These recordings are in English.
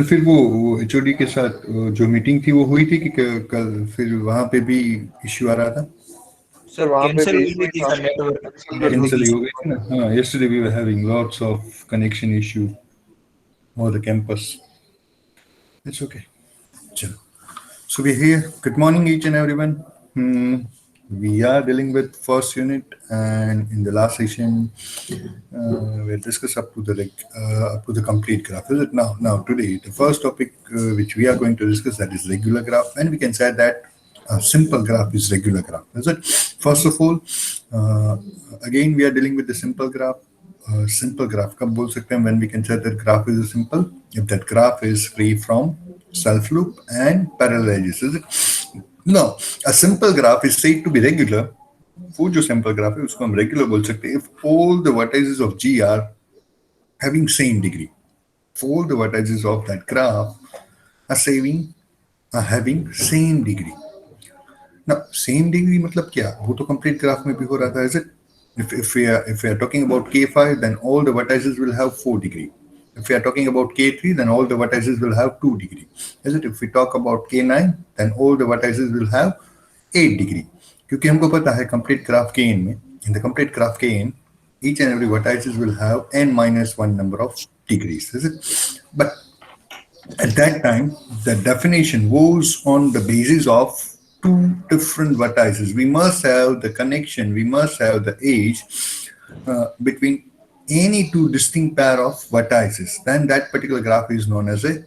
फिर वो एचओडी के साथ जो मीटिंग थी वो हुई थी कि कल फिर वहां पे भी इश्यू आ रहा था। सर वहाँ पे कैंसिल भी हुई इशू हुई ही थी था, सर, नेटवर्क कैंसिल कर दी नेटवर्क कैंसिल थी। ही इशू। हो गई थी ना। हाँ, yesterday we were having lots of connection issue over the campus. It's okay. Chalo. So we're here. Good morning, each and everyone. We are dealing with first unit, and in the last session, we discussed up to the complete graph. Is it now? Now today, the first topic which we are going to discuss, that is regular graph, and we can say that a simple graph is regular graph. Is it? First of all, uh, again we are dealing with the simple graph. Simple graph कब बोल सकते हैं? When we can say that graph is a simple, if that graph is free from self loop and parallel edges. Is it? No, a simple graph is said to be regular. वो जो simple graph है उसको हम regular बोल सकते हैं if all the vertices of G are having same degree. If all the vertices of that graph are having same degree. Now, same degree मतलब क्या? वो तो complete graph में भी हो रहा था, is it? If we are talking about K5, then all the vertices will have 4 degree. If we are talking about K3, then all the vertices will have 2 degree. Is it? If we talk about K9, then all the vertices will have 8 degree. क्योंकि हमको पता है complete graph Kn में, in the complete graph Kn, each and every vertices will have n minus 1 number of degrees. Is it? But at that time, the definition was on the basis of two different vertices. We must have the connection, we must have the edge between any two distinct pair of vertices. Then that particular graph is known as a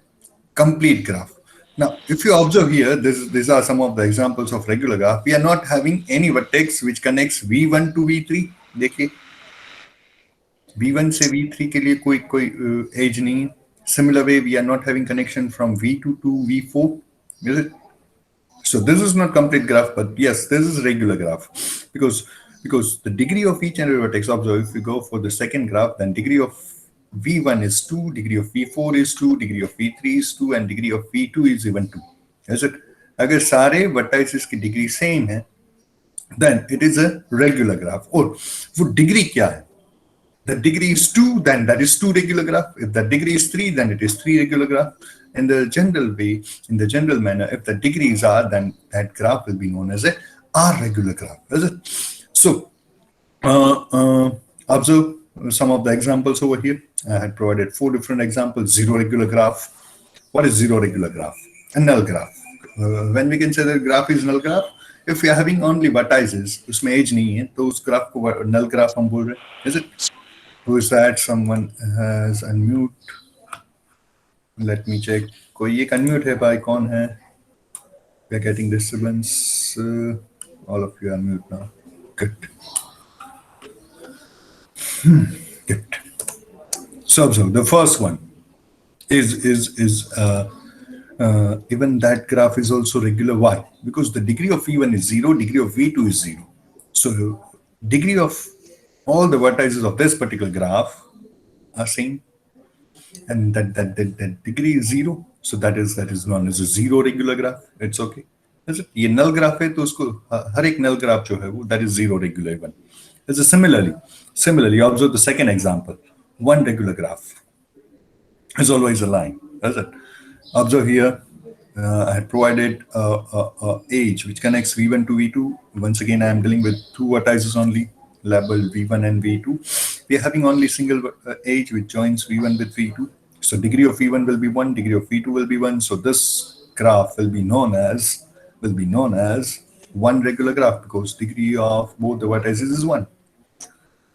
complete graph. Now, if you observe here, these are some of the examples of regular graph. We are not having any vertex which connects V1 to V3. देखिए, V1 से V3 के लिए कोई edge नहीं है. Similar way, we are not having connection from V2 to V4. Is it? So this is not complete graph, but yes, this is regular graph because the degree of each and every vertex. Observe, if we go for the second graph, then degree of V1 is 2, degree of V4 is 2, degree of V3 is 2, and degree of V2 is even 2. Is it? अगर सारे vertices की degree same है, then it is a regular graph. और वो degree क्या है? The degree is 2, then that is 2 regular graph. If the degree is 3, then it is 3 regular graph. In the general way, in the general manner, if the degrees are, then that graph will be known as a R regular graph. Is it? So, observe some of the examples over here. I had provided 4 different examples. Zero regular graph. What is zero regular graph? A null graph. When we can say that graph is null graph, if we are having only vertices, उसमें edge नहीं है, तो उस graph को null graph हम बोल रहे हैं. Is it? Who is that? Someone has unmute. Let me check. कोई एक unmute है भाई, कौन है? We are getting disturbance. All of you are mute now. Good. Good. So the first one is even that graph is also regular. Why? Because the degree of V1 is 0, degree of V2 is 0. So degree of all the vertices of this particular graph are same, and that degree is 0. So that is known as a zero regular graph. It's okay. जैसे ये null graph है तो उसको हर एक null graph जो है वो that is zero regular one. It's similarly observe the second example. One regular graph is always a line. That's it. Observe here. I had provided age which connects V1 to V2. Once again, I am dealing with two vertices only, labeled V1 and V2. We are having only single age which joins V1 with V2. So degree of V1 will be 1, degree of V2 will be 1. So this graph will be known as one regular graph because degree of both the vertices is 1.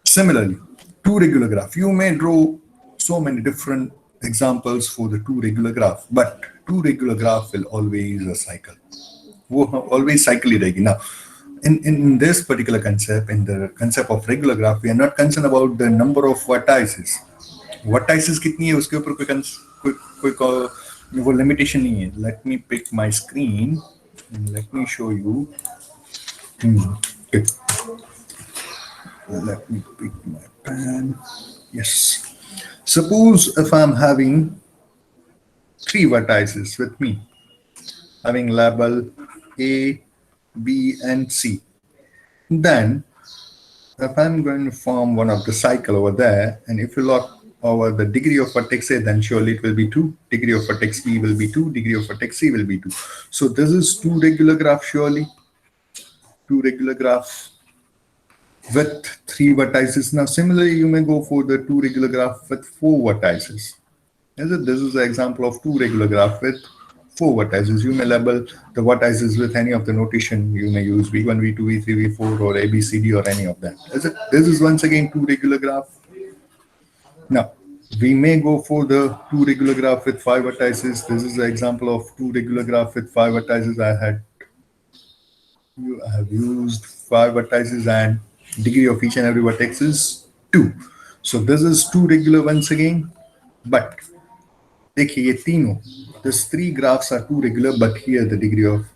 Similarly, two regular graph. You may draw so many different examples for the two regular graph, but two regular graph will always a cycle. वो always cycle ही रहेगी. Now, in this particular concept, in the concept of regular graph, we are not concerned about the number of vertices. Vertices कितनी है उसके ऊपर कोई वो limitation नहीं है. Let me pick my screen. Let me show you. Okay. Let me pick my pen. Yes. Suppose if I'm having three vertices with me, having label A, B, and C, then if I'm going to form one of the cycle over there, and if you over the degree of vertex A, then surely it will be 2. Degree of vertex B will be 2. Degree of vertex C will be 2. So this is 2 regular graph, surely. 2 regular graph with 3 vertices. Now, similarly, you may go for the 2 regular graph with 4 vertices. This is an example of 2 regular graph with 4 vertices. You may label the vertices with any of the notation. You may use V1, V2, V3, V4, or ABCD, or any of that. This is once again 2 regular graph. Now, we may go for the 2 regular graph with 5 vertices. This is an example of 2 regular graph with 5 vertices. I have used 5 vertices, and degree of each and every vertex is 2. So this is 2 regular once again. But देखिए ये तीनों, these 3 graphs are 2 regular, but here the degree of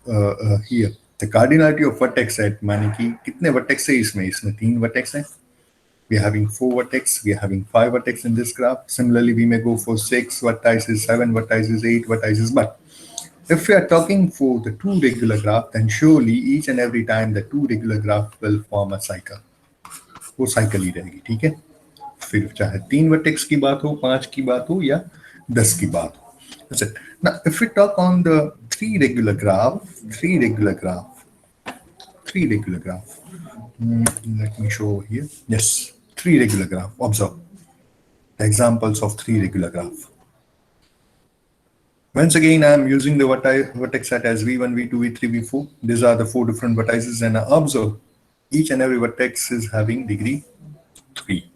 here the cardinality of vertex set, माने कि कितने vertex है इसमें 3 vertex है. We are having 4 vertex, we are having 5 vertex in this graph. Similarly, we may go for 6 vertices, 7 vertices, 8 vertices. But if we are talking for the 2 regular graph, then surely each and every time the 2 regular graph will form a cycle. वो cycle ही रहेगी, ठीक है. फिर चाहे 3 vertex की बात हो, 5 की बात हो, या 10 की बात हो. That's it. Now, if we talk on the 3 regular graph, let me show here. Yes, 3 regular graph. Observe the examples of 3 regular graph. Once again, I am using the vertex set as V1, V2, V3, V4. These are the 4 different vertices, and observe each and every vertex is having degree 3.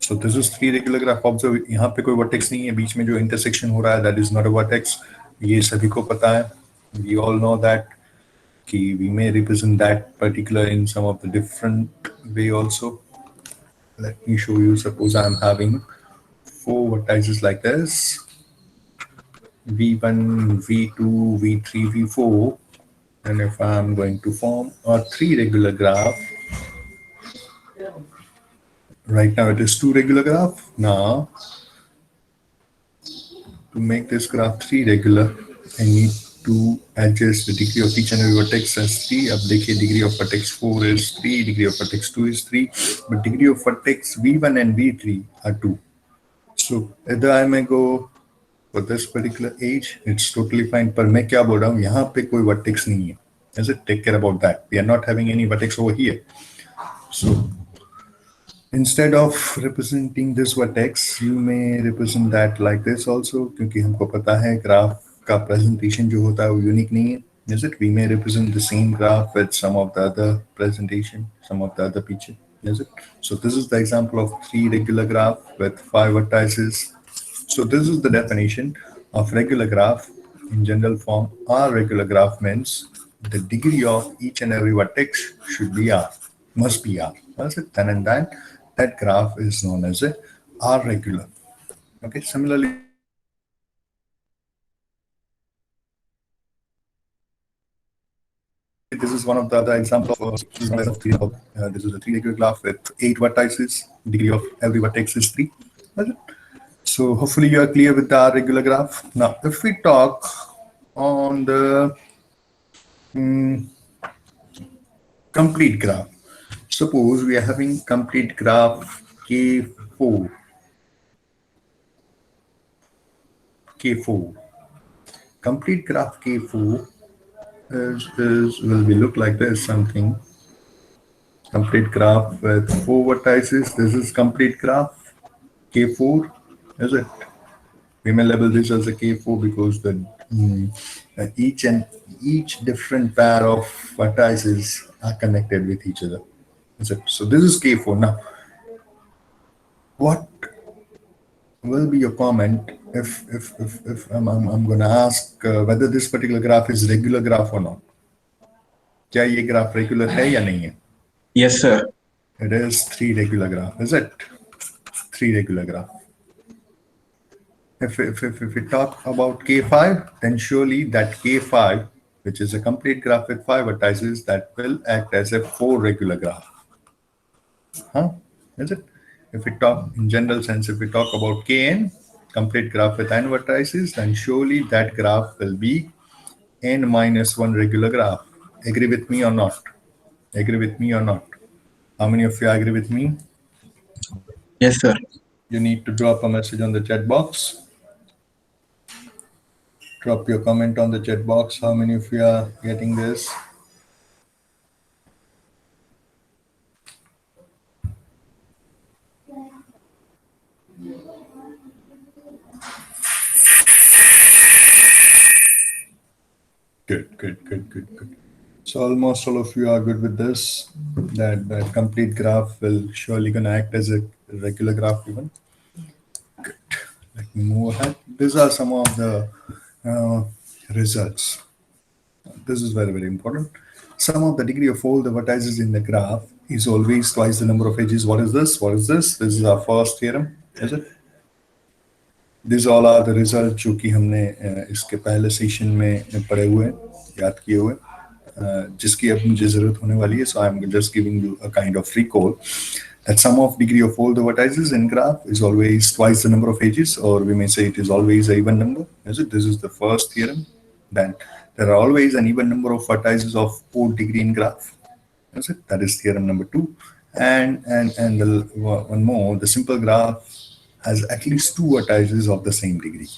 So this is 3 regular graph. Observe यहाँ पे कोई vertex नहीं है, बीच में जो intersection हो रहा है, that is not a vertex. ये सभी को पता है. We all know that. We may represent that particular in some of the different way also. Let me show you. Suppose I'm having 4 vertices like this. V1, V2, V3, V4. And if I'm going to form a 3 regular graph, right now it is 2 regular graph. Now, to make this graph 3 regular, I need to adjust the degree of each and every vertex as 3. अब देखिए degree of vertex 4 is 3, degree of vertex 2 is 3, but degree of vertex V1 and V3 are 2. So either I may go for this particular age, it's totally fine. पर मैं क्या बोल रहा हूँ, यहाँ पे कोई vertex नहीं है. Does it take care about that? We are not having any vertex over here. So instead of representing this vertex, you may represent that like this also, क्योंकि हमको पता है graph का presentation जो होता है वो unique नहीं है. Is it? We may represent the same graph with some of the other presentation, some of the other picture. Is it? So this is the example of 3 regular graph with 5 vertices. So this is the definition of regular graph. In general form, R regular graph means the degree of each and every vertex should be R, must be R. That's it. Then and then that graph is known as a R regular. Okay. Similarly, this is one of the other examples of this is a 3 regular graph with 8 vertices. Degree of every vertex is 3. That's it. So hopefully you are clear with the R regular graph. Now, if we talk on the complete graph, suppose we are having complete graph K4. Complete graph K4 will be look like this something. Complete graph with 4 vertices. This is complete graph K4. Is it? We may label this as a K4 because the each different pair of vertices are connected with each other. Is it? So this is K4. Now, what will be your comment if I'm going to ask whether this particular graph is regular graph or not? क्या ये graph regular है या नहीं है? Yes, sir. It is 3 regular graph. Is it? 3 regular graph. If we talk about K5, then surely that K5, which is a complete graph with 5 vertices, that will act as a 4 regular graph. Huh? Is it? If we talk in general sense, if we talk about Kn, complete graph with n vertices, then surely that graph will be n minus 1 regular graph. Agree with me or not? Agree with me or not? How many of you agree with me? Yes, sir. You need to drop a message on the chat box. Drop your comment on the chat box. How many of you are getting this? Good. So almost all of you are good with this. That complete graph will surely gonna act as a regular graph even. Good. Let me move ahead. These are some of the results. This is very important. Sum of the degree of all the vertices in the graph is always twice the number of edges. What is this? This is our first theorem, is it? These all are the results जो कि हमने इसके पहले session में पढ़े हुए हैं, याद किए हुए, जिसकी अब मुझे जरूरत होने वाली है. So I'm just giving you a kind of recall. That sum of degree of all the vertices in graph is always twice the number of edges, or we may say it is always an even number. Is it? This is the first theorem. Then there are always an even number of vertices of odd degree in graph. Is it? That is theorem number 2. And one more, the simple graph has at least 2 vertices of the same degree.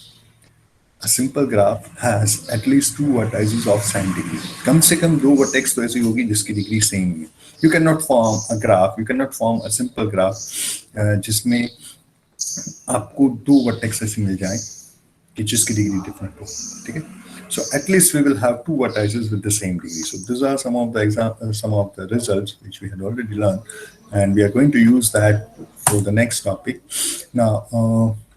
A simple graph has at least 2 vertices of same degree. कम से कम 2 vertex तो ऐसी होगी जिसकी degree same है. You cannot form a graph, you cannot form a simple graph जिसमें आपको 2 vertex ऐसे मिल जाए कि जिसकी डिग्री डिफरेंट हो. ठीक है. So at least we will have 2 vertices with the same degree. So these are some of the results which we had already learned, and we are going to use that for the next topic. Now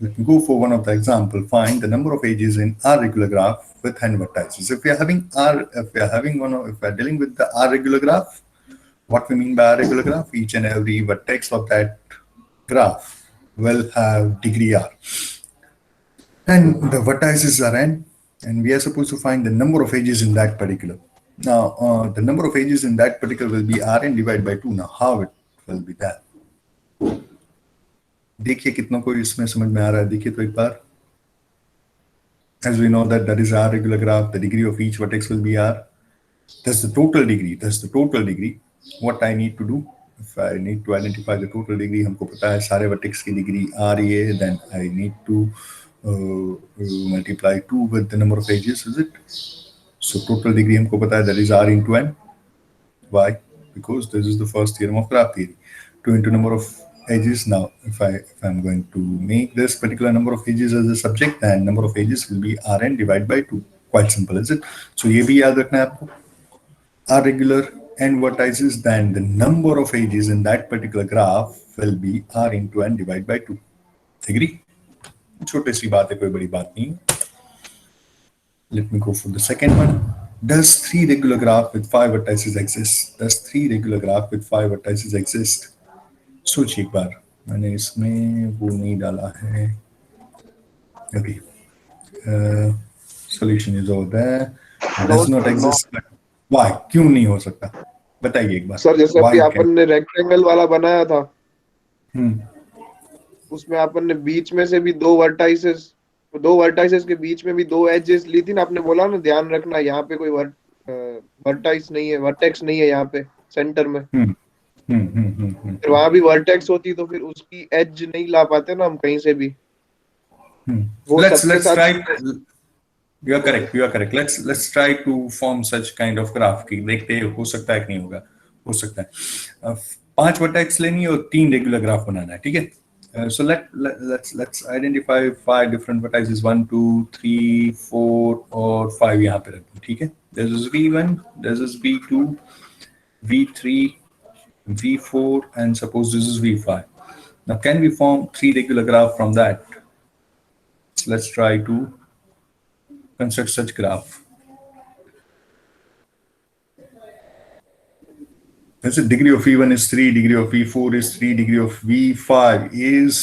let me go for one of the example. Find the number of edges in R regular graph with n vertices. If we are dealing with the R regular graph, what we mean by R regular graph? Each and every vertex of that graph will have degree R, and the vertices are n. And we are supposed to find the number of edges in that particular. Now, the number of edges in that particular will be Rn divided by 2. Now, how it will be that? देखिए कितनों को इसमें समझ में आ रहा है. देखिए तो एक बार. As we know that is R regular graph, the degree of each vertex will be R. That's the total degree. What I need to do, if I need to identify the total degree, हमको पता है सारे vertex की degree R ये है, then I need to multiply 2 with the number of edges, is it? So total degree हमको पता है that is R into n. Why? Because this is the first theorem of graph theory. 2 into number of edges. Now if I'm going to make this particular number of edges as a subject, then number of edges will be Rn divided by 2. Quite simple, is it? So ये भी याद रखना है आपको. R regular n vertices, then the number of edges in that particular graph will be R into n divided by 2. Agree? छोटी सी बात है, कोई बड़ी बात नहीं. Let me go for the second one. Does 3 regular graph with 5 vertices exist? सोचिए एक बार. मैंने इसमें वो नहीं डाला है अभी. Solution is over there. Does not exist. Why? क्यों नहीं हो सकता? बताइए एक बार. सर जैसे अभी अपन ने रेक्टेंगल वाला बनाया था, उसमें अपन ने बीच में से भी 2 वर्टाइसेस के बीच में भी 2 एजेस ली थी ना. आपने बोला ना ध्यान रखना यहाँ पे कोई वर्टेक्स नहीं है यहाँ पे सेंटर में. फिर वहां भी वर्टेक्स होती तो फिर उसकी एज नहीं ला पाते ना हम कहीं से भी. Let's try. You are correct. Let's try to form such kind of graph की देखते हैं हो सकता है कि नहीं होगा. हो सकता है. 5 वर्टेक्स लेनी है और 3 रेगुलर ग्राफ बनाना है. ठीक है. So let's identify 5 different vertices. 1 2 3 4 और 5 यहाँ पे रखते हैं. ठीक है. This is V1, this is V2, V3, V4, and suppose this is V5. Now can we form 3 regular graph from that? So let's try to construct such graph. Let's say degree of V1 is 3, degree of V4 is 3, degree of V5 is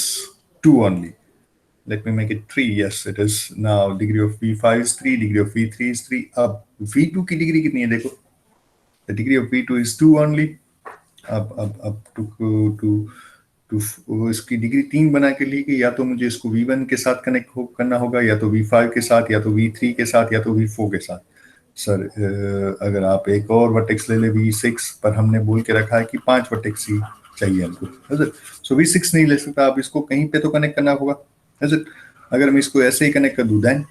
2 only. Let me make it 3. Yes, it is. Now degree of V5 is 3, degree of V3 is 3. अब V2 की degree कितनी है देखो. The degree of V2 is 2 only. अब to इसकी degree 3 बना के लिए कि या तो मुझे इसको V1 के साथ कनेक्ट करना होगा, या तो V5 के साथ, या तो V3 के साथ, या तो V4 के साथ. सर अगर आप एक और वर्टेक्स ले ले V6 पर हमने बोल के रखा है कि 5 वर्टेक्स ही चाहिए हमको, is it? So V6 नहीं ले सकता, आप इसको कहीं पे तो कनेक्ट करना होगा, is it? अगर मैं इसको ऐसे ही कनेक्ट कर दूं, then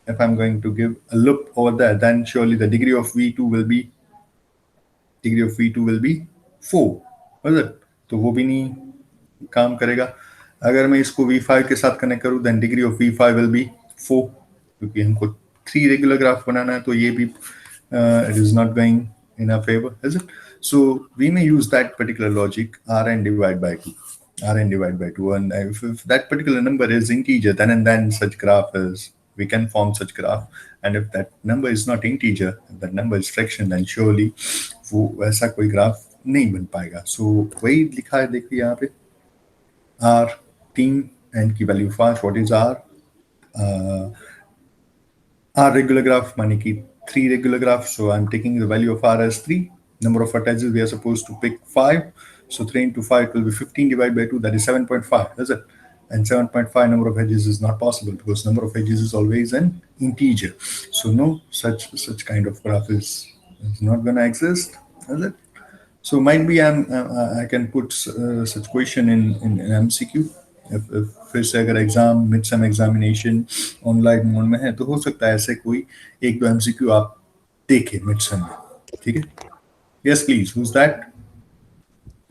if I'm going to give a loop over there, then surely the degree of V2 will be 4, is it? तो वो भी नहीं काम करेगा। अगर मैं इसको V5 के साथ कनेक्ट करूं, then degree of V5 will be 4, क्योंकि हमको 3 रेगुलर ग्राफ बनाना है, तो ये भी it is not going in our favor, is it? So we may use that particular logic, Rn divided by 2. Rn divided by 2, and if that particular number is integer, then and then such graph is, we can form such graph. And if that number is not integer, if that number is fraction, then surely वो वैसा कोई graph नहीं बन पाएगा। सो वही लिखा है, देखिए यहाँ पे R 3 n की value 5, what is R? R regular graph माने कि 3 regular graph, so I'm taking the value of R as 3. Number of vertices we are supposed to pick 5, so 3 into 5 it will be 15 divided by 2, that is 7.5, is it? And 7.5 number of edges is not possible because number of edges is always an integer, so no such kind of graph is not going to exist, is it? So might be I can put such question in MCQ. if फिर से अगर exam mid सम examination online mode में है तो हो सकता है ऐसे कोई एक दो MCQ आप देखें मिड सम में, ठीक है? Yes please, who is that?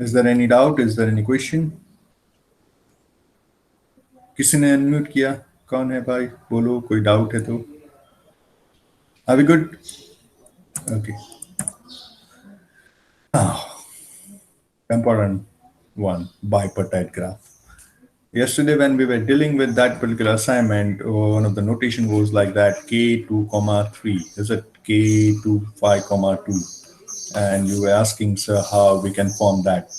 Is there any doubt? Is there any question? किसी ने अनम्यूट किया? कौन है भाई? बोलो, कोई डाउट है तो। Are we good? Okay, important one, bipartite graph. Yesterday when we were dealing with that particular assignment, one of the notation was like that, k2 comma 3, is it? k2 5 comma 2, and you were asking sir how we can form that.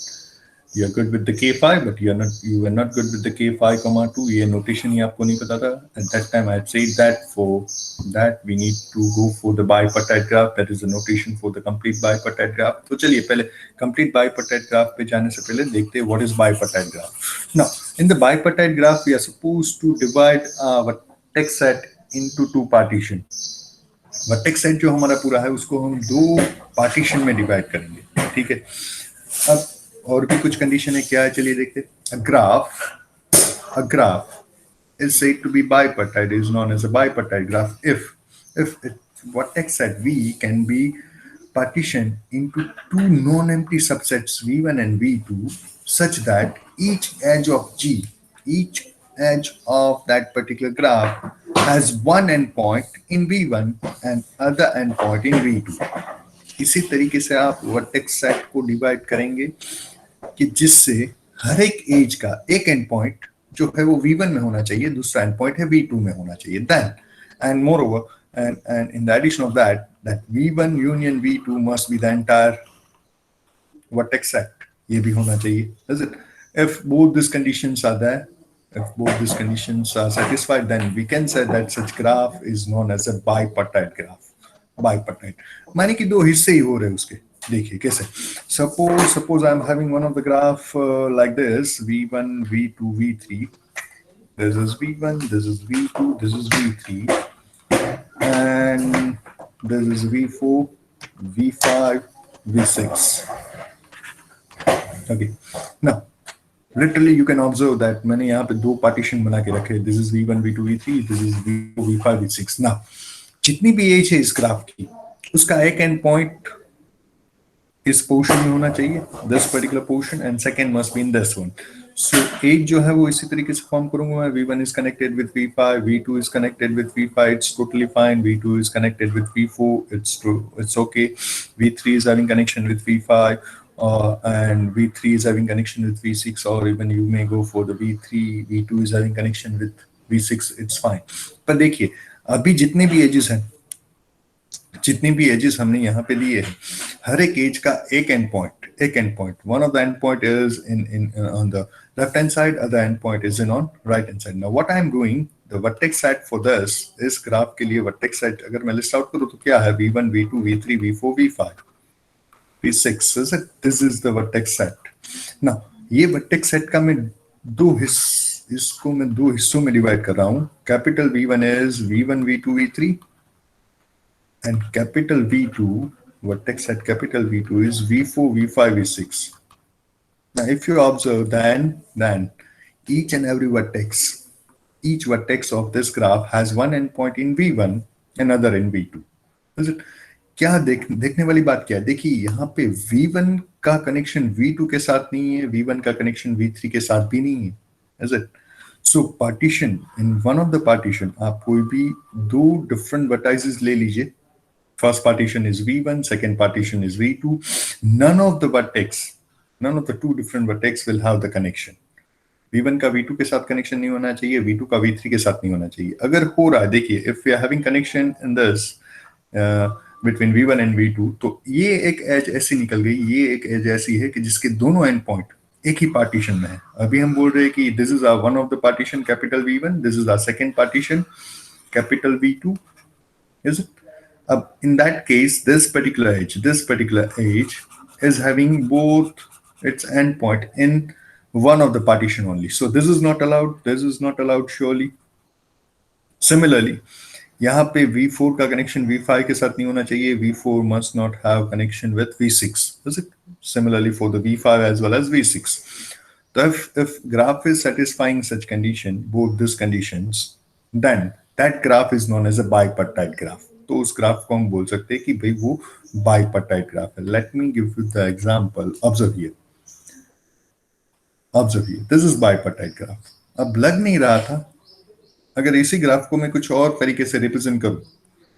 You're good with the k5, but you were not good with the k5 comma 2. ये notation ही आपको नहीं पता था. At that time I had said that for that we need to go for the bipartite graph, that is the notation for the complete bipartite graph. तो चलिए पहले complete bipartite graph पे जाने से पहले देखते हैं what is bipartite graph. Now in the bipartite graph we are supposed to divide our text set into two partition. Vertex set जो हमारा पूरा है उसको हम दो पार्टीशन में डिवाइड करेंगे, ठीक है? अब और भी कुछ कंडीशन है, क्या है चलिए देखते हैं। A graph is said to be bipartite, is known as a bipartite graph if vertex set V can be partitioned into two non-empty subsets V1 and V2 such that each edge of that particular graph has one endpoint in V1 and other endpoint in V2. इसी तरीके से आप vertex set को divide करेंगे कि जिससे हर एक as का एक एंड पॉइंट जो है वो V1 में होना चाहिए, दूसरा एंड पॉइंट है V2 में होना चाहिए। Then and moreover and in the addition of that V1 union V2 must be the entire vertex set, ये भी होना चाहिए, is it? If both this conditions are there, if both these conditions are satisfied, then we can say that such graph is known as a bipartite graph. Bipartite माने कि दो हिस्से ही हो रहे हैं उसके। देखिए कैसे, suppose I am having one of the graph like this, V1 V2 V3, this is V1, this is V2, this is V3, and this is V4 V5 V6. Okay, now literally you can observe that मैंने यहाँ पे दो partition बना के रखे, this is V1 V2 V3, this is V4 V5 V6. now जितनी भी as है इस ग्राफ की उसका एक एंड पॉइंट इस पोर्शन में होना चाहिए, this particular portion, and second must be in this one. So as जो है वो इसी तरीके से फॉर्म करूंगा मैं. V1 is connected with V5, V2 is connected with V5, it's totally fine. V2 is connected with V4, it's okay. V3 is having connection with V5, and V3 is having connection with V6, or even you may go for the V3, V2 is having connection with V6, it's fine. पर देखिए अभी जितने भी edges हैं, जितनी भी edges हमने यहाँ पे लिए हैं, हर एक एज का एक and point, one of the end point is in on the left hand side, other and point is in on right hand side. Now what I am doing, the vertex set for this, इस graph के लिए vertex set अगर मैं list out करूं तो क्या है, V1 V2 V3 V4 V5 V6, is it? This is the vertex set. Now ये वर्टेक्स सेट का मैं इसको मैं दो हिस्सों में डिवाइड कर रहा हूं. Capital V1 is V1 V2 V3, and capital V2, vertex at capital V2 is V4 V5 V6. Now, if you observe, then each and every vertex, each vertex of this graph has one endpoint in V1, another in V2. Is it? क्या देखने वाली बात क्या है? देखिए यहाँ पे V1 का कनेक्शन V2 के साथ नहीं है, V1 का कनेक्शन V3 के साथ भी नहीं है. Is it? So partition, in one of the partition आप कोई भी दो different vertices ले लीजिए. First partition is V1, second partition is V2. None of the two different vertex will have the connection. V1 का V2 के साथ connection नहीं होना चाहिए, V2 का V3 के साथ नहीं होना चाहिए. अगर हो रहा है, देखिए, if we are having connection in this between V1 and V2, तो ये एक एज ऐसी निकल गई, ये एक एज ऐसी है कि जिसके दोनों एंड पॉइंट एक ही पार्टीशन में है. अभी हम बोल रहे हैं कि this is our one of the partition capital V1, this is our second partition capital V2. Is it? In that case, this particular edge is having both its endpoint in one of the partition only. So this is not allowed. This is not allowed surely. Similarly, यहाँ पे V4 का connection V5 के साथ नहीं होना चाहिए. V4 must not have connection with V6. Is it? Similarly for the V5 as well as V6. So if graph is satisfying such condition, both these conditions, then that graph is known as a bipartite graph. तो उस graph को हम बोल सकते हैं कि भाई वो bipartite graph है. Let me give you the example. Observe here. This is bipartite graph. अब लग नहीं रहा था, अगर इसी ग्राफ को मैं कुछ और तरीके से रिप्रेजेंट करूं,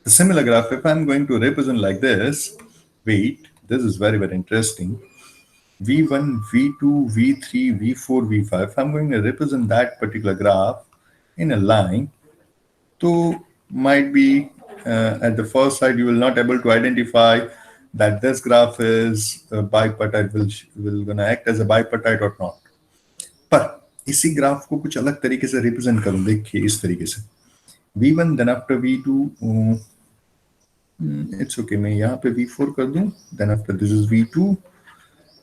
the similar graph, if I'm going to represent like this, wait, this is very, very interesting. V1, V2, V3, V4, V5, I'm going to represent that particular graph in a line. So might be at the first sight you will not able to identify that this graph is bipartite, will gonna act as a bipartite or not. पर इसी graph को कुछ अलग तरीके से represent करूं, देखिए इस तरीके से V1 then after V2, it's okay, मैं यहाँ पे V4 कर दूं, then after this is V2,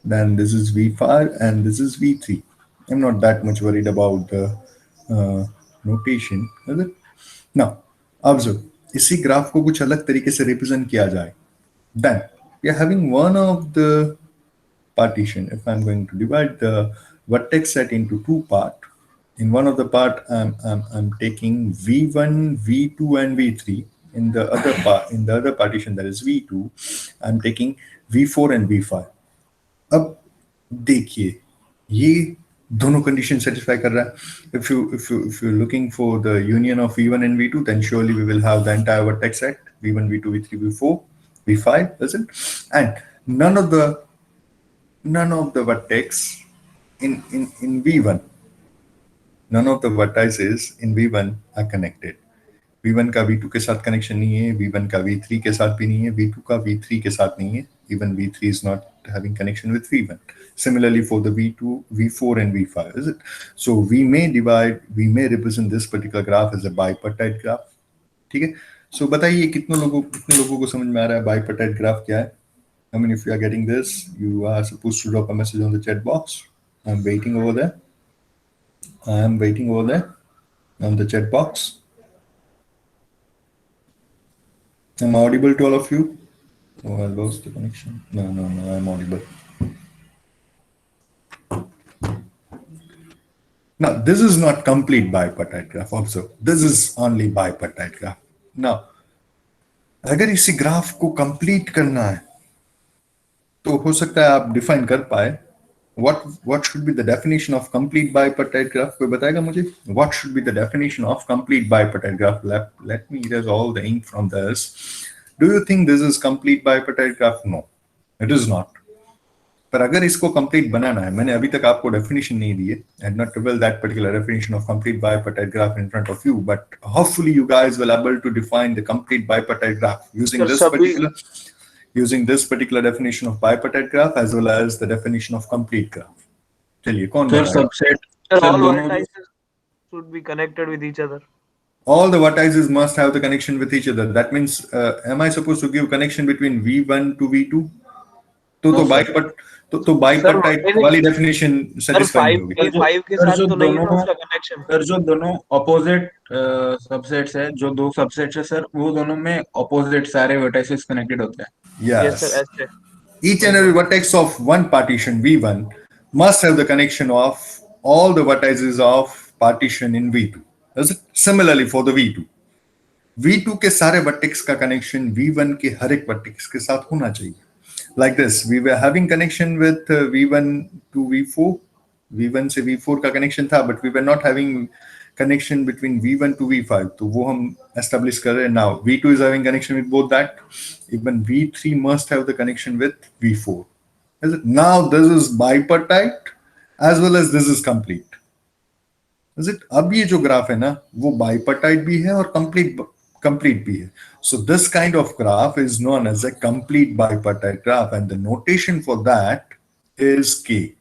then this is V5 and this is V3. I'm not that much worried about the notation, is it? Now observe, इसी graph को कुछ अलग तरीके से रिप्रेजेंट किया जाए, then we are having one of the partition. If I'm going to divide the vertex set into two part, in one of the part I'm taking V1, V2 and V3. In the other partition, that is V2, I'm taking V4 and V5. अब देखिए ये दोनों condition satisfy कर रहा है. If you're looking for the union of V1 and V2, then surely we will have the entire vertex set V1, V2, V3, V4, V5, doesn't? And none of the vertex in V1, none of the vertices in V1 are connected. V1 का V2 के साथ connection नहीं है, V1 का V3 के साथ भी नहीं है, V2 का V3 के साथ नहीं है. Even V3 is not having connection with V1. Similarly for the V2, V4 and V5, is it? So we may represent this particular graph as a bipartite graph. ठीक है? So बताइए कितने लोगों को समझ में आ रहा है bipartite graph क्या है? I mean, if you are getting this, you are supposed to drop a message on the chat box. I'm waiting over there. On the chat box. Am I audible to all of you? Oh, I lost the connection. No, I'm audible. Now, this is not complete bipartite graph. Observe, this is only bipartite graph. Now, अगर इसी graph को complete करना है तो हो सकता है आप डिफाइन कर पाए what should be the definition of complete bipartite graph. कोई बताएगा मुझे? What should be the definition of complete bipartite graph? Let me erase all the ink from this. Do you think this is complete bipartite graph? No, it is not. पर अगर इसको complete बनाना है, मैंने अभी तक आपको डेफिनेशन नहीं दी है. I had not revealed that particular definition of complete bipartite graph in front of you, but hopefully you guys will able to define the complete bipartite graph using this particular definition of bipartite graph as well as the definition of complete graph. चलिए कौन Sir, subset. Sir, all दोनों vertices should be connected with each other. all the vertices must have the connection with each other. That means am I supposed to give connection between V1 to V2? तो bipartite वाली definition satisfy होगी. Five के साथ तो नहीं है उसका connection. Sir जो दोनों opposite सबसेट्स है, जो दो सबसेट्स है सर, वो दोनों में opposite सारे vertices connected होते हैं. Yes. Yes sir, ऐसे. Each and every vertex of one partition V1 must have the connection of all the vertices of partition in V2. Is it? Similarly for the V2. V2 के सारे vertex का connection V1 के हर एक vertex के साथ होना चाहिए. Like this, we were having connection with V1 to V4. V1 से V4 का connection था, but we were not having connection between V1 to V5. तो वो हम establish कर रहे हैं now. V2 is having connection with both that. Even V3 must have the connection with V4. Is it? Now this is bipartite as well as this is complete. Is it? अब ये जो graph है ना, वो bipartite भी है और complete भी है. So this kind of graph is known as a complete bipartite graph, and the notation for that is K.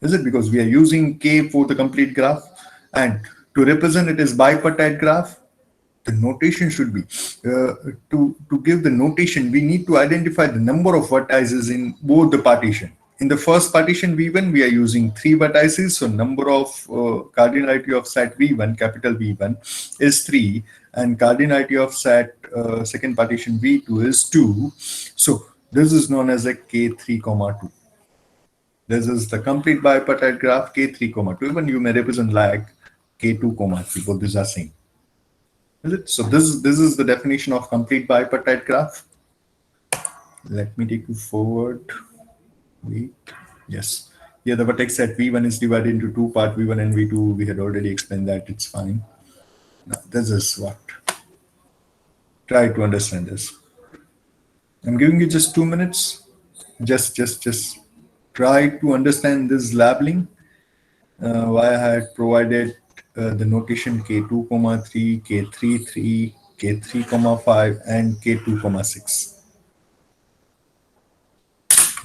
Is it? Because we are using K for the complete graph, and to represent it as bipartite graph, the notation should be to give the notation, we need to identify the number of vertices in both the partition. In the first partition V1, we are using 3 vertices, so number of cardinality of set V1, capital V1, is 3, and cardinality of set second partition V2 is 2. So this is known as a K3, 2. This is the complete bipartite graph K3, 2. Even you may represent like K2, 3. Both these are same. Is it? So this is the definition of complete bipartite graph. Let me take you forward. Wait. Yes. Here the vertex set V1 is divided into 2 parts, V1 and V2. We had already explained that. It's fine. Now this is what. Try to understand this. I'm giving you just 2 minutes. Just try to understand this labeling. Why I had provided the notation K2, 3, K3, 3, K3, 5, and K2, 6.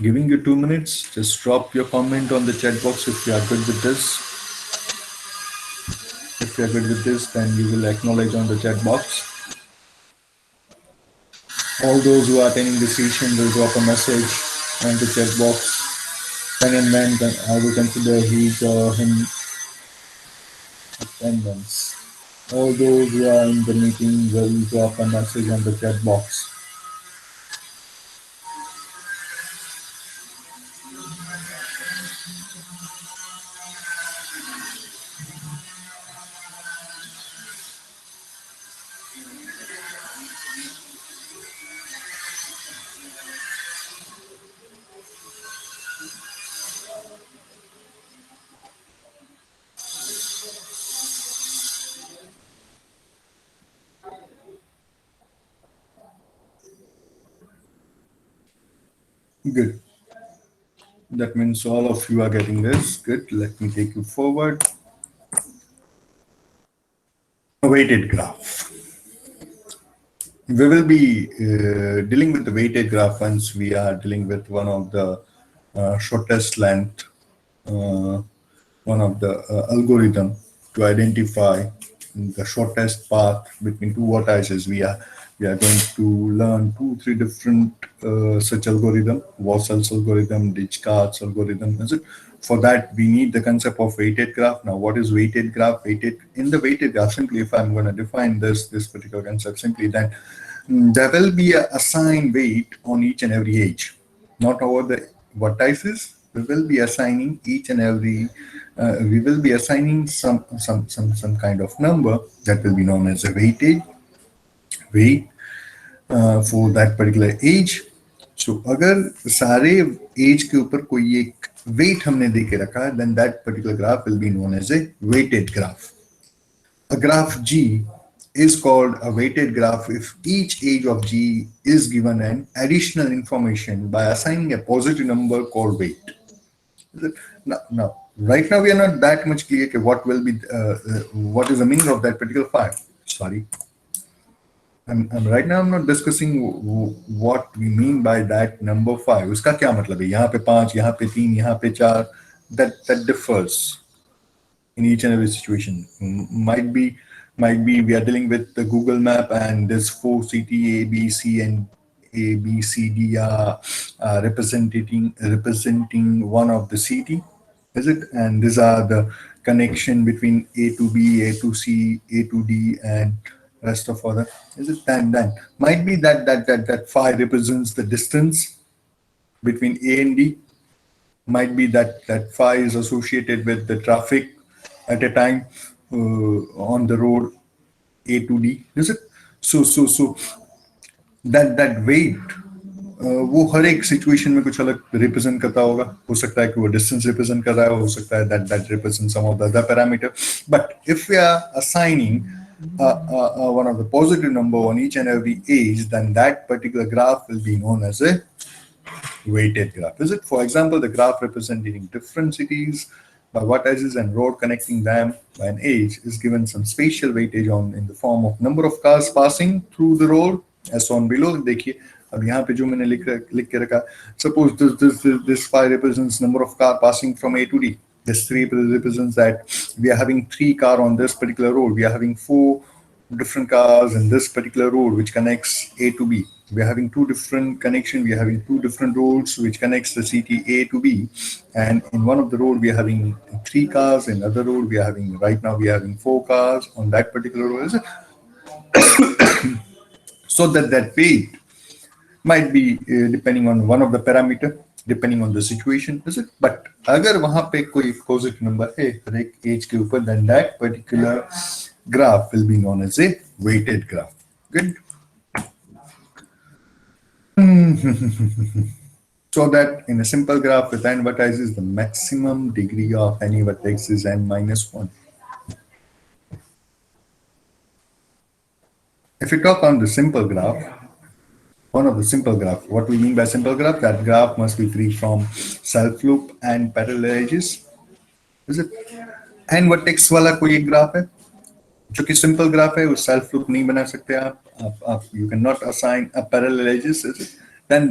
Giving you 2 minutes. Just drop your comment on the chat box if you are good with this. If you are good with this, then you will acknowledge on the chat box. All those who are attending the session will drop a message on the chat box. When and when I will consider his or him attendance. All those who are in the meeting will drop a message on the chat box. Good. That means all of you are getting this. Good. Let me take you forward. A weighted graph. We will be dealing with the weighted graph once we are dealing with one of the shortest length, one of the algorithm to identify the shortest path between 2 vertices. We are going to learn 2-3 different such algorithm, Wassels algorithm, Descartes algorithm. For that, we need the concept of weighted graph. Now, what is weighted graph? In the weighted graph, simply if I'm going to define this particular concept, simply then there will be a assigned weight on each and every edge, not over the vertices. We will be assigning each and every. We will be assigning some kind of number that will be known as a weight for that particular age. So अगर सारे age के ऊपर कोई एक weight हमने दे के रखा है, then that particular graph will be known as a weighted graph. A graph G is called a weighted graph if each edge of G is given an additional information by assigning a positive number called weight. Now, right now we are not that much clear what will be what is the meaning of that particular file. Sorry. Right now I'm not discussing what we mean by that number 5. उसका क्या मतलब है? यहाँ पे 5, यहाँ पे 3, यहाँ पे 4. That differs in each and every situation. Might be we are dealing with the Google map and there's 4 city A, B, C, and A, B, C, D are representing one of the city. Is it? And these are the connection between A to B, A to C, A to D, and rest of other. Is it? Then might be that 5 represents the distance between A and D. might be that phi is associated with the traffic at a time on the road A to D, is it? So that weight वो हर एक situation में कुछ अलग represent करता होगा. हो सकता है कि वो डिस्टेंस रिप्रेजेंट कर रहा है, हो सकता है that represent some of the other parameter. But if we are assigning one of the positive number on each and every edge, then that particular graph will be known as a weighted graph. Is it? For example, the graph representing different cities by vertices and road connecting them by an edge is given some spatial weightage on in the form of number of cars passing through the road as shown below. देखिए अब यहाँ पे जो मैंने लिख के रखा, suppose this phi represents number of car passing from A to D. This 3 represents that we are having 3 car on this particular road. We are having 4 different cars in this particular road which connects A to B. We are having 2 different connections. We are having 2 different roads which connects the city A to B. And in one of the road we are having 3 cars. In other road we are having, right now we are having 4 cars on that particular road. So that weight might be depending on one of the parameter, depending on the situation, is it? But अगर वहाँ पे कोई positive number है हर एक edge के ऊपर, then that particular graph will be known as a weighted graph. Good. So that in a simple graph with n vertices, the maximum degree of any vertex is n minus 1. If you talk on the simple graph, one of the simple graph, what we mean by simple graph, that graph must be free from self loop and parallel edges. Is it? n vertex वाला कोई एक graph है जो कि simple graph है, उस self loop नहीं बना सकते आप you can not assign a parallel edges. Then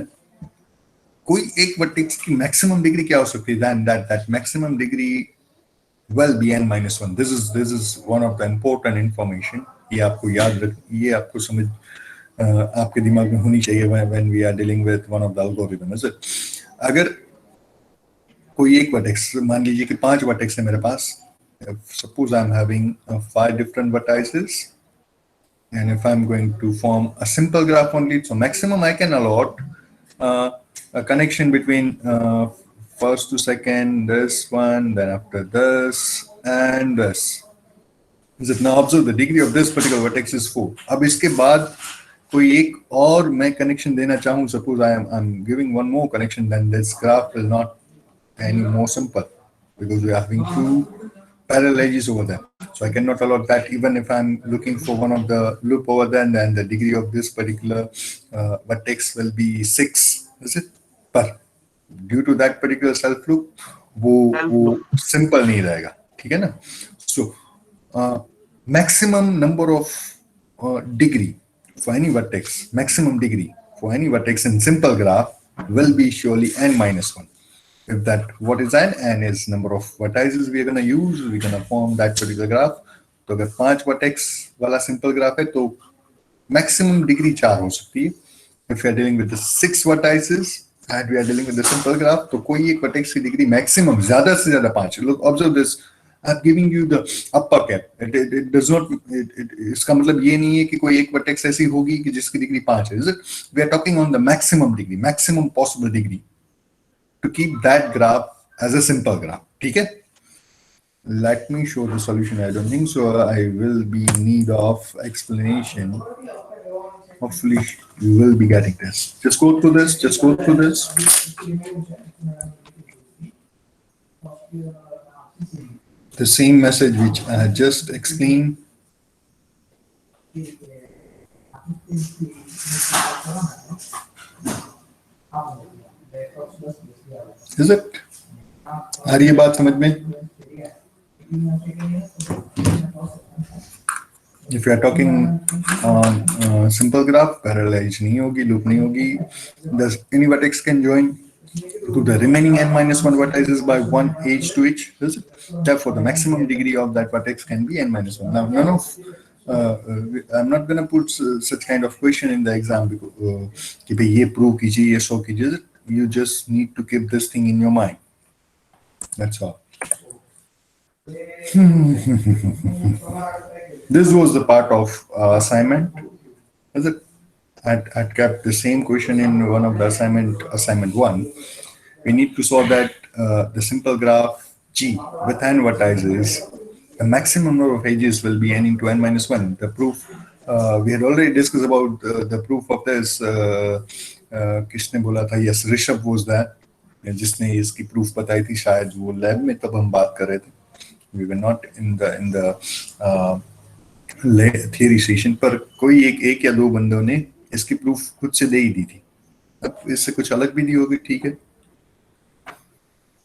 कोई एक वर्टेक्स की मैक्सिमम डिग्री क्या हो सकती है? Then that maximum degree will be n minus 1. This is one of the important information. ये आपको याद रख, ये आपको समझ आपके दिमाग में होनी चाहिए when we are dealing with one of the algorithm. Is it? अगर कोई एक वर्टेक्स, मान लीजिए कि 5 वर्टेक्स है मेरे पास. Suppose I'm having 5 different vertices, and if I'm going to form a simple graph only, so maximum I can allot a connection between first to second, this one, then after this, and this. Is it? Now observe the degree of this particular vertex is 4. अब इसके बाद कोई एक और मैं connection देना चाहूँ, suppose I'm giving one more connection, then this graph will not any more simple because we are having 2 parallel edges over there. So I cannot allot that even if I'm looking for one of the loop over there, and then the degree of this particular vertex will be 6. Is it? But due to that particular self loop, वो simple नहीं रहेगा. ठीक है ना? So maximum number of degree for any vertex, maximum degree for any vertex in simple graph will be surely n minus 1. If that, what is n? N is number of vertices we are going to use. We're going to form that particular graph. तो अगर 5 vertex वाला simple graph है तो maximum degree 4 हो सकती है. If we are dealing with the 6 vertices and we are dealing with the simple graph, तो कोई एक vertex की degree maximum ज़्यादा से ज़्यादा 5. Look, observe this. I'm giving you the upper cap. It does not. इसका मतलब ये नहीं है कि कोई एक vertex ऐसी होगी कि जिसकी degree 5 है. Is it? We are talking on the maximum degree, maximum possible degree, to keep that graph as a simple graph. ठीक है? Let me show the solution. I don't think so. I will be in need of explanation. Hopefully you will be getting this. Just go through this. Just go through this. The same message which I had just explained. Is it? आ रही है बात समझ में? If you are talking on simple graph, parallel edge नहीं होगी, loop नहीं होगी. Does any vertex can join to the remaining n minus 1 vertices by one edge to each? Is it? Therefore, the maximum degree of that vertex can be n minus 1. Now, none of I'm not going to put such kind of question in the exam because कि भाई ये prove कीजिए, ये show कीजिए. You just need to keep this thing in your mind. That's all. This was the part of assignment. Is it? I'd kept the same question in one of the assignment 1. We need to solve that the simple graph G with n vertices, the maximum number of edges will be n into n minus 1. The proof, we had already discussed about the proof of this. किसने बोला था? Yes, Rishabh was that. जिसने इसकी proof बताई थी, शायद वो lab में तब हम बात कर रहे थे. We were not in the theory session, पर कोई एक या दो बंदों ने इसकी proof खुद से दे ही दी थी. अब इससे कुछ अलग भी दी होगी, ठीक है.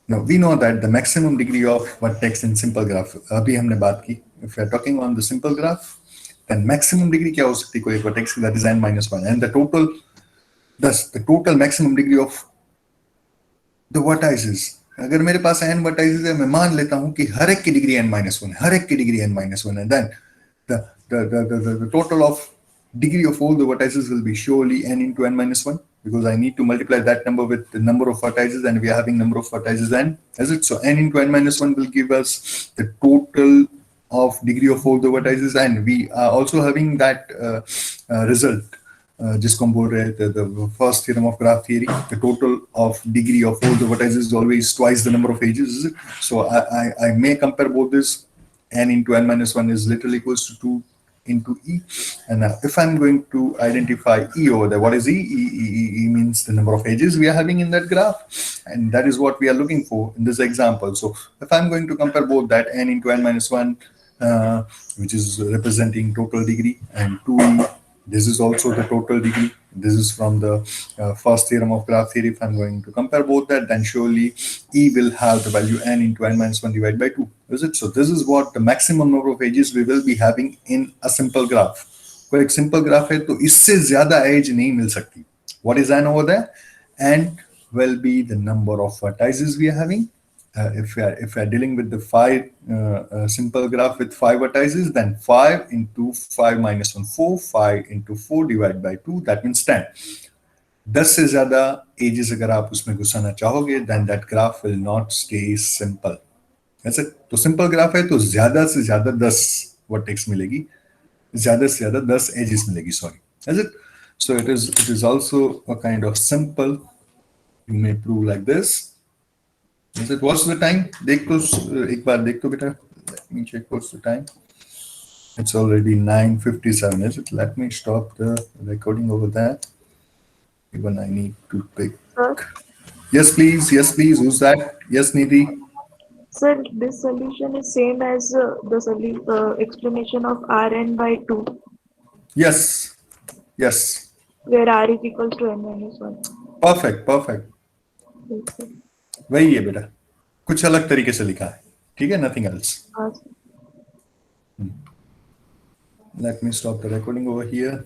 Now we know that the maximum degree of vertex in simple graph, अभी हमने बात की, if we are talking on the simple graph, then maximum degree क्या हो सकती है कोई vertex की, that is n minus 1, and the total maximum degree of the vertices, अगर मेरे पास n vertices है, मैं मान लेता हूँ कि हर एक की डिग्री n minus 1 है, हर एक की डिग्री n minus 1 है, then the total of degree of all the vertices will be surely n into n minus 1, because I need to multiply that number with the number of vertices, and we are having number of vertices n, is it? So n into n minus 1 will give us the total of degree of all the vertices, and we are also having that result, जिसको हम बोल रहे थे, the first theorem of graph theory, the total of degree of all the vertices is always twice the number of edges, is it? So I may compare both this. N into n minus 1 is literally equals to 2 into E. And now if I'm going to identify E over there, what is E? E means the number of edges we are having in that graph. And that is what we are looking for in this example. So if I'm going to compare both that N into n minus 1, which is representing total degree, and 2E, this is also the total degree. This is from the first theorem of graph theory. If I'm going to compare both that, then surely E will have the value n into n minus 1 divided by 2. Is it? So this is what the maximum number of edges we will be having in a simple graph. कोई एक simple graph है तो इससे ज़्यादा edge नहीं मिल सकती. What is n over there? N will be the number of vertices we are having. If we are dealing with the simple graph with 5 vertices, then 5 into 5 minus 1, 4, 5 into 4 divided by 2, that means 10. 10 से ज़्यादा edges अगर आप उसमें घुसाना चाहोगे, then that graph will not stay simple. ऐसे तो simple graph है तो ज़्यादा से ज़्यादा 10 vertex मिलेगी, ज़्यादा से ज़्यादा 10 edges मिलेगी, sorry. Is it? So it is also a kind of simple. You may prove like this. Is it? What's the time? देख तो एक बार देख तो बेटा. Let me check what's the time. It's already 9:57. Is it? Let me stop the recording over there. Even I need to pick. Yes, please. Yes, please. Who's that? Yes, Nidhi. Sir, this solution is same as the explanation of Rn by 2. Yes. Yes. Where R is equal to n minus 1. Perfect. Perfect. Yes, sir. वही है बेटा, कुछ अलग तरीके से लिखा है, ठीक है, nothing else. Let me stop the recording over here.